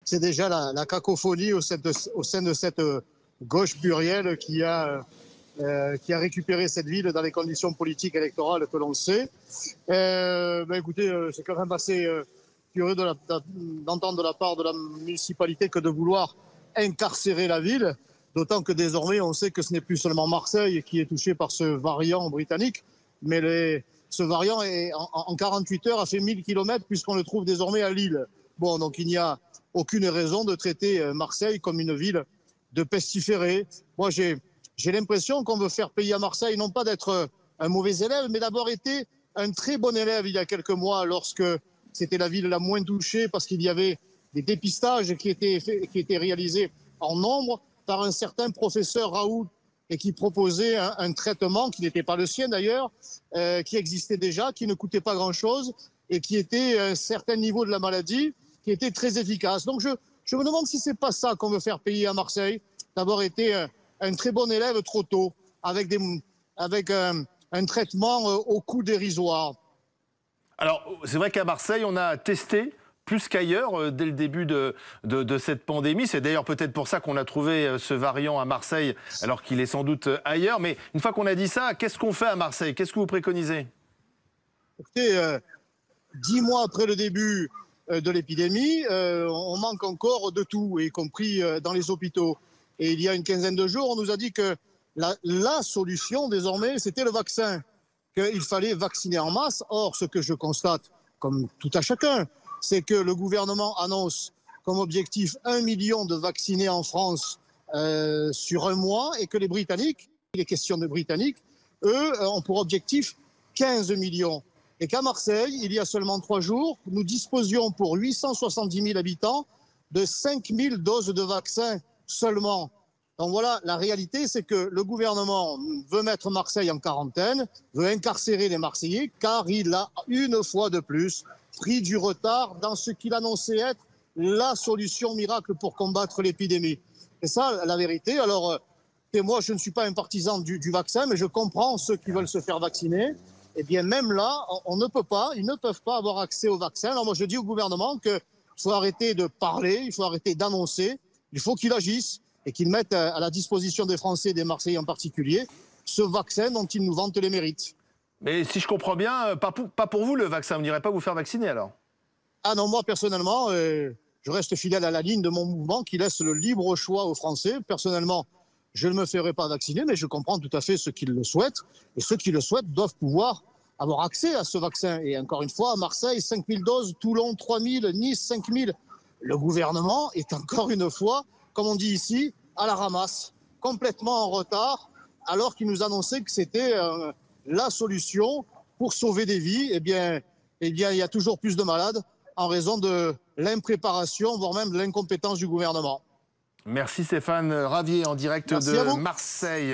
c'est déjà la cacophonie au sein de cette gauche plurielle qui a récupéré cette ville dans les conditions politiques électorales que l'on sait. Écoutez, c'est quand même assez curieux d'entendre de la part de la municipalité que de vouloir incarcérer la ville, d'autant que désormais on sait que ce n'est plus seulement Marseille qui est touché par ce variant britannique, mais ce variant en 48 heures a fait 1000 km puisqu'on le trouve désormais à Lille. Bon, donc il n'y a aucune raison de traiter Marseille comme une ville de pestiférés. Moi, j'ai l'impression qu'on veut faire payer à Marseille, non pas d'être un mauvais élève, mais d'avoir été un très bon élève il y a quelques mois, lorsque c'était la ville la moins touchée, parce qu'il y avait des dépistages qui étaient réalisés en nombre par un certain professeur Raoult, et qui proposait un traitement qui n'était pas le sien d'ailleurs, qui existait déjà, qui ne coûtait pas grand-chose, et qui était à un certain niveau de la maladie, qui était très efficace. Donc je me demande si c'est pas ça qu'on veut faire payer à Marseille, d'avoir été un très bon élève trop tôt, avec un traitement au coût dérisoire. Alors, c'est vrai qu'à Marseille, on a testé plus qu'ailleurs dès le début de cette pandémie. C'est d'ailleurs peut-être pour ça qu'on a trouvé ce variant à Marseille, alors qu'il est sans doute ailleurs. Mais une fois qu'on a dit ça, qu'est-ce qu'on fait à Marseille? Qu'est-ce que vous préconisez? Écoutez, 10 mois après le début de l'épidémie, on manque encore de tout, y compris dans les hôpitaux. Et il y a une quinzaine de jours, on nous a dit que la solution désormais, c'était le vaccin, qu'il fallait vacciner en masse. Or, ce que je constate, comme tout à chacun, c'est que le gouvernement annonce comme objectif 1 million de vaccinés en France sur un mois, et que les Britanniques, les questions de Britanniques, eux, ont pour objectif 15 millions. Et qu'à Marseille, il y a seulement 3 jours, nous disposions pour 870 000 habitants de 5 000 doses de vaccins seulement. Donc voilà, la réalité, c'est que le gouvernement veut mettre Marseille en quarantaine, veut incarcérer les Marseillais, car il a une fois de plus pris du retard dans ce qu'il annonçait être la solution miracle pour combattre l'épidémie. Et ça, la vérité. Alors, moi, je ne suis pas un partisan du vaccin, mais je comprends ceux qui veulent se faire vacciner. Eh bien, même là, ils ne peuvent pas avoir accès au vaccin. Alors moi, je dis au gouvernement qu'il faut arrêter de parler, il faut arrêter d'annoncer, il faut qu'il agisse et qu'il mette à la disposition des Français, des Marseillais en particulier, ce vaccin dont ils nous vantent les mérites. Mais si je comprends bien, pas pour vous le vaccin, vous n'irez pas vous faire vacciner alors? Ah non, moi personnellement, je reste fidèle à la ligne de mon mouvement qui laisse le libre choix aux Français. Personnellement, je ne me ferai pas vacciner, mais je comprends tout à fait ceux qui le souhaitent. Et ceux qui le souhaitent doivent pouvoir avoir accès à ce vaccin. Et encore une fois, à Marseille, 5 000 doses, Toulon, 3 000, Nice, 5 000. Le gouvernement est encore une fois, comme on dit ici, à la ramasse, complètement en retard, alors qu'il nous annonçait que c'était la solution pour sauver des vies. Eh bien, il y a toujours plus de malades en raison de l'impréparation, voire même de l'incompétence du gouvernement. Merci Stéphane Ravier en direct de Marseille.